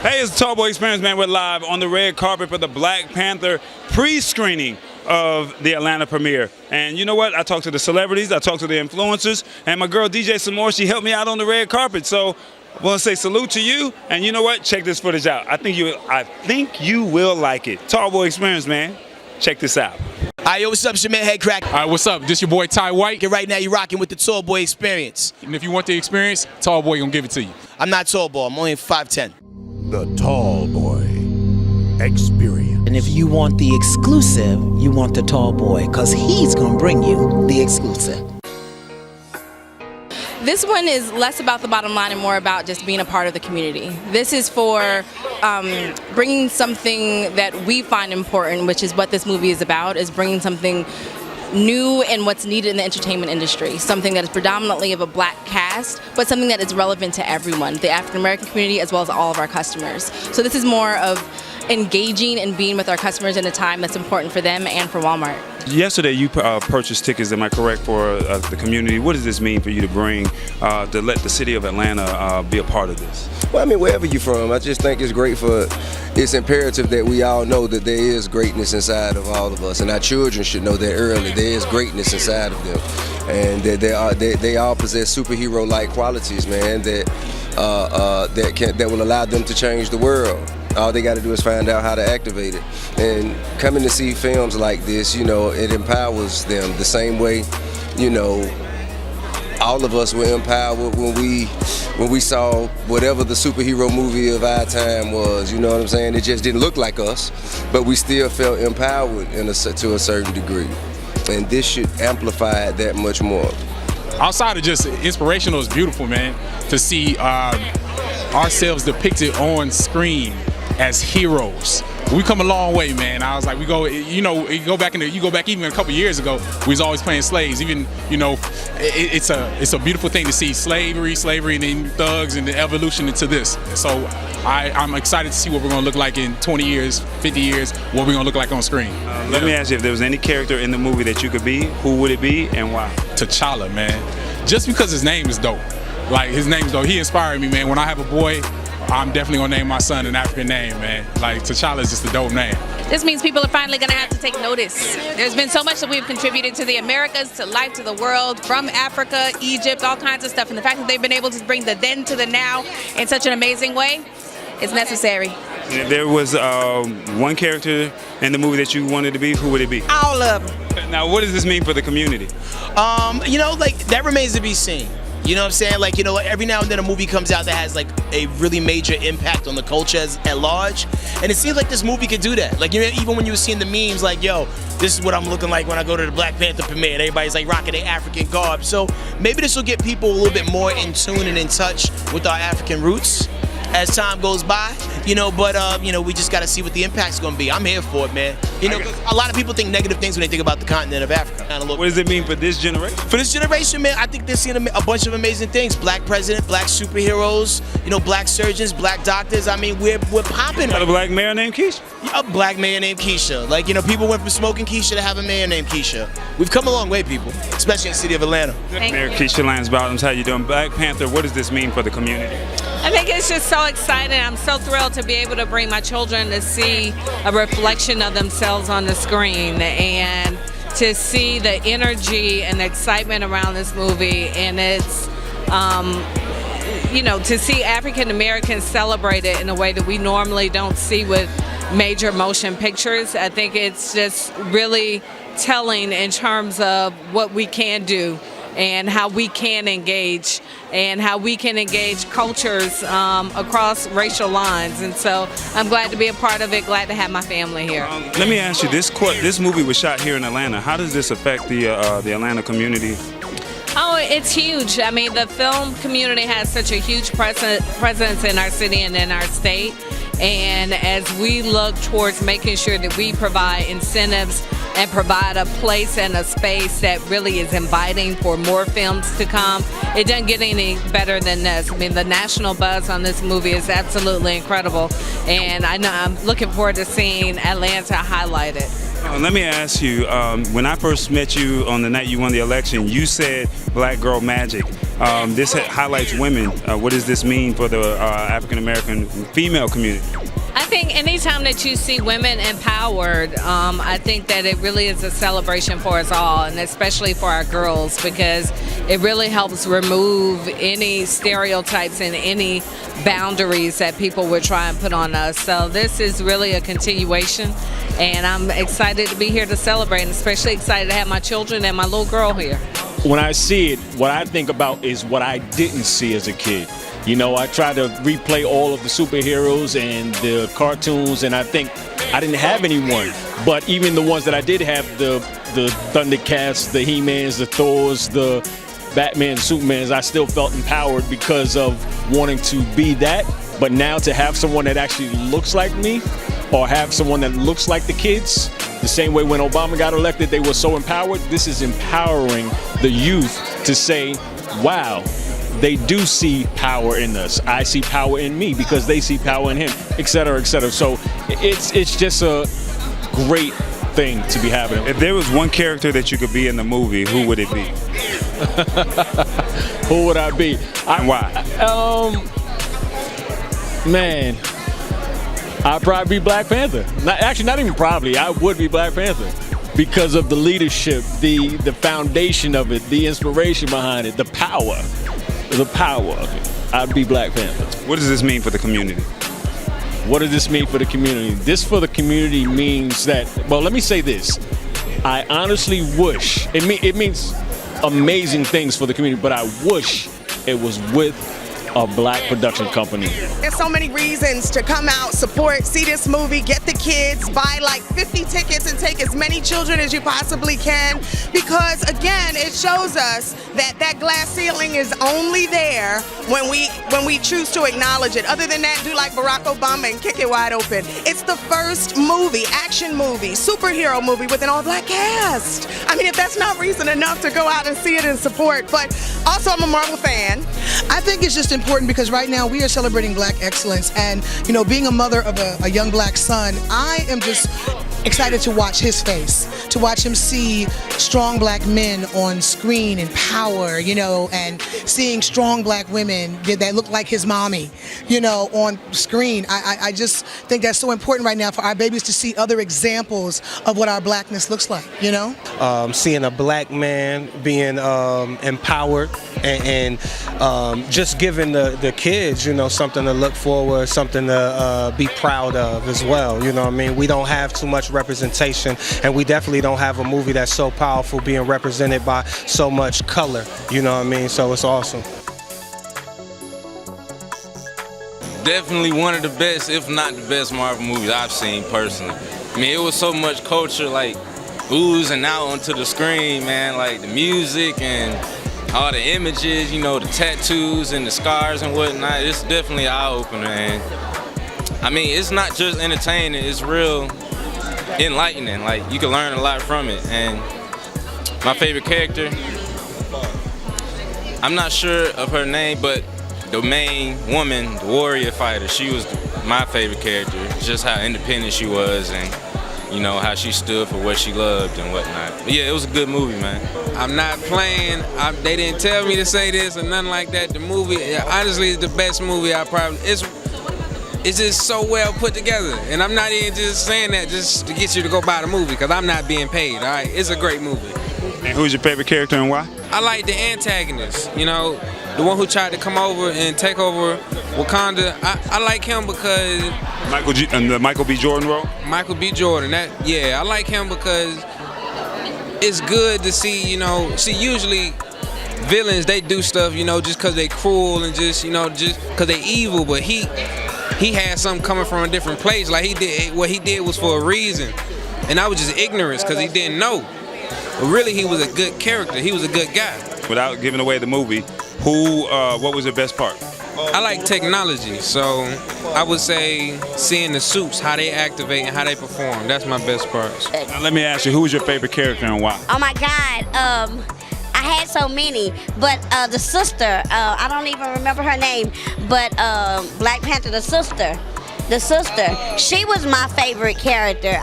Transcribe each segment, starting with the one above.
Hey, it's the Tall Boy Experience, man. We're live on the red carpet for the Black Panther pre-screening of the Atlanta premiere. And you know what? I talked to the celebrities, I talked to the influencers, and my girl DJ Samore, she helped me out on the red carpet. So I want to say salute to you. And you know what? Check this footage out. I think you will like it. Tall Boy Experience, man. Check this out. All right, yo, what's up? It's your man Headkrack. All right, what's up? This your boy Tye White. And right now you're rocking with the Tall Boy Experience. And if you want the experience, Tall Boy gonna give it to you. I'm not tall boy, I'm only 5'10". The Tall Boy Experience. And if you want the exclusive, you want the Tall Boy, because he's going to bring you the exclusive. This one is less about the bottom line and more about just being a part of the community. This is for bringing something that we find important, which is what this movie is about, is bringing something new and what's needed in the entertainment industry. Something that is predominantly of a black cast, but something that is relevant to everyone, the African American community as well as all of our customers. So this is more of engaging and being with our customers in a time that's important for them and for Walmart. Yesterday you purchased tickets, am I correct, for the community. What does this mean for you to bring, to let the city of Atlanta be a part of this? Well, I mean, wherever you're from, I just think it's great it's imperative that we all know that there is greatness inside of all of us, and our children should know that early. There is greatness inside of them, and that they all possess superhero-like qualities, man, that will allow them to change the world. All they got to do is find out how to activate it. And coming to see films like this, you know, it empowers them the same way, you know, all of us were empowered when we saw whatever the superhero movie of our time was, you know what I'm saying? It just didn't look like us, but we still felt empowered to a certain degree. And this should amplify it that much more. Outside of just inspirational, it's beautiful, man, to see ourselves depicted on screen as heroes. We come a long way, man. I was like, you go back even a couple years ago, we was always playing slaves. Even, you know, it's a beautiful thing to see slavery, and then thugs, and the evolution into this. So I'm excited to see what we're gonna look like in 20 years, 50 years, what we're gonna look like on screen. Let me ask you, if there was any character in the movie that you could be, who would it be and why? T'Challa, man. Just because his name is dope. Like, his name's dope. He inspired me, man. When I have a boy, I'm definitely gonna name my son an African name, man. Like, T'Challa is just a dope name. This means people are finally gonna have to take notice. There's been so much that we've contributed to the Americas, to life, to the world, from Africa, Egypt, all kinds of stuff. And the fact that they've been able to bring the then to the now in such an amazing way is necessary. If there was one character in the movie that you wanted to be, who would it be? All of them. Now, what does this mean for the community? You know, like, that remains to be seen. You know what I'm saying? Like, you know, every now and then a movie comes out that has like a really major impact on the culture at large, and it seems like this movie could do that. Like, you know, even when you were seeing the memes, like, yo, this is what I'm looking like when I go to the Black Panther premiere, and everybody's like rocking their African garb. So maybe this will get people a little bit more in tune and in touch with our African roots as time goes by, you know, but you know, we just got to see what the impact's going to be. I'm here for it, man. You know, 'cause a lot of people think negative things when they think about the continent of Africa. What does it mean for this generation? For this generation, man, I think they're seeing a bunch of amazing things. Black president, black superheroes, you know, black surgeons, black doctors. I mean, we're popping. Got a black mayor named Keisha? A black mayor named Keisha. Like, you know, people went from smoking Keisha to have a mayor named Keisha. We've come a long way, people, especially in the city of Atlanta. Mayor Keisha Lance Bottoms, how you doing? Black Panther, what does this mean for the community? I think it's just so exciting. I'm so thrilled to be able to bring my children to see a reflection of themselves on the screen and to see the energy and the excitement around this movie, and it's you know, to see African Americans celebrated in a way that we normally don't see with major motion pictures. I think it's just really telling in terms of what we can do and how we can engage cultures across racial lines. And so I'm glad to be a part of it, glad to have my family here. Let me ask you, this movie was shot here in Atlanta. How does this affect the Atlanta community? Oh, it's huge. I mean, the film community has such a huge presence in our city and in our state. And as we look towards making sure that we provide incentives and provide a place and a space that really is inviting for more films to come, it doesn't get any better than this. I mean, the national buzz on this movie is absolutely incredible, and I know I'm looking forward to seeing Atlanta highlighted. Let me ask you, when I first met you on the night you won the election, you said black girl magic. this highlights women. What does this mean for the African American female community? I think anytime that you see women empowered, I think that it really is a celebration for us all, and especially for our girls, because it really helps remove any stereotypes and any boundaries that people would try and put on us. So this is really a continuation, and I'm excited to be here to celebrate, and especially excited to have my children and my little girl here. When I see it, what I think about is what I didn't see as a kid. You know, I try to replay all of the superheroes and the cartoons, and I think I didn't have anyone. But even the ones that I did have, the Thundercats, the He-Mans, the Thors, the Batman, Supermans, I still felt empowered because of wanting to be that. But now to have someone that actually looks like me, or have someone that looks like the kids, the same way when Obama got elected, they were so empowered. This is empowering the youth to say, wow, they do see power in us. I see power in me because they see power in him, et cetera, et cetera. So it's just a great thing to be happening. If there was one character that you could be in the movie, who would it be? Who would I be? And why? Man, I'd probably be Black Panther. Not even probably. I would be Black Panther because of the leadership, the foundation of it, the inspiration behind it, the power. The power of it. I'd be Black Panther. What does this mean for the community? What does this mean for the community? This for the community means that, well, let me say this. I honestly wish, it means amazing things for the community, but I wish it was with a Black production company. There's so many reasons to come out, support, see this movie, get the kids, buy like 50 tickets and take as many children as you possibly can, because again, it shows us that that glass ceiling is only there when we choose to acknowledge it. Other than that, do like Barack Obama and kick it wide open. It's the first movie, action movie, superhero movie with an all-Black cast. I mean, if that's not reason enough to go out and see it and support, but also I'm a Marvel fan. I think it's just important because right now we are celebrating Black excellence, and you know, being a mother of a young Black son, I am just excited to watch his face, to watch him see strong Black men on screen in power, you know, and seeing strong Black women that look like his mommy, you know, on screen. I just think that's so important right now for our babies to see other examples of what our Blackness looks like, you know? Seeing a Black man being empowered and just giving the kids, you know, something to look forward, something to be proud of as well. You know what I mean? We don't have too much representation, and we definitely don't have a movie that's so powerful being represented by so much color. You know what I mean? So it's awesome. Definitely one of the best, if not the best Marvel movies I've seen personally. I mean, it was so much culture like oozing out onto the screen, man, like the music and all the images, you know, the tattoos and the scars and whatnot. It's definitely an eye-opener, and I mean, it's not just entertaining, it's real enlightening. Like, you can learn a lot from it. And my favorite character, I'm not sure of her name, but the main woman, the warrior fighter, she was my favorite character. Just how independent she was, and you know, how she stood for what she loved and whatnot. But yeah, it was a good movie, man. I'm not playing. They didn't tell me to say this or nothing like that. The movie, honestly, is the best movie I probably. It's just so well put together, and I'm not even just saying that just to get you to go buy the movie, because I'm not being paid. All right, it's a great movie. And who's your favorite character and why? I like the antagonist. You know, the one who tried to come over and take over Wakanda. I like him because the Michael B. Jordan role. Michael B. Jordan. I like him because it's good to see. You know, usually villains, they do stuff, you know, just because they cruel and just, you know, just because they evil, but he had something coming from a different place. Like, what he did was for a reason, and that was just ignorance because he didn't know. But really, he was a good character. He was a good guy. Without giving away the movie, what was the best part? I like technology, so I would say seeing the suits, how they activate and how they perform. That's my best part. Now let me ask you, who was your favorite character and why? Oh my God, I had so many, but the sister, I don't even remember her name, but Black Panther, the sister, she was my favorite character.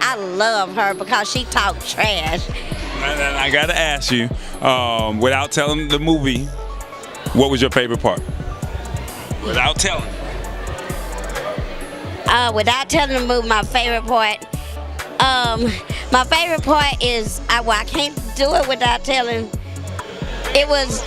I love her because she talked trash. And I gotta ask you, without telling the movie, What was your favorite part? Without telling. Without telling the movie, my favorite part. My favorite part is I can't do it without telling. It was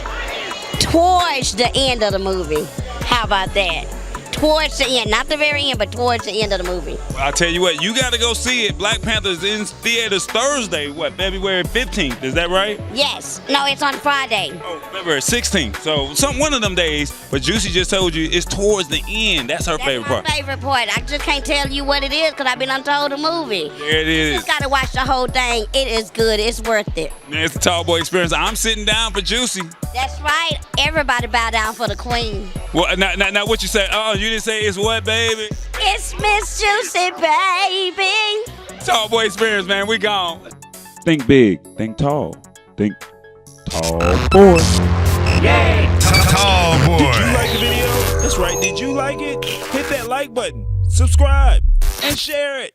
towards the end of the movie. How about that? Towards the end, not the very end, but towards the end of the movie. Well, I'll tell you what, you got to go see it. Black Panther's in theaters Thursday, February 15th, is that right? Yes. No, it's on Friday. Oh, February 16th. So one of them days, but Juicy just told you it's towards the end. That's her favorite part. My favorite part. I just can't tell you what it is because I've been untold the movie. There it is. You just got to watch the whole thing. It is good. It's worth it. Man, it's the Tall Boy experience. I'm sitting down for Juicy. That's right. Everybody bow down for the queen. Well, now what you say? Oh, you didn't say it's what, baby? It's Miss Juicy, baby. Tall Boy experience, man. We gone. Think big. Think tall. Think tall boy. Yay! Tall boy. Did you like the video? That's right. Did you like it? Hit that like button, subscribe, and share it.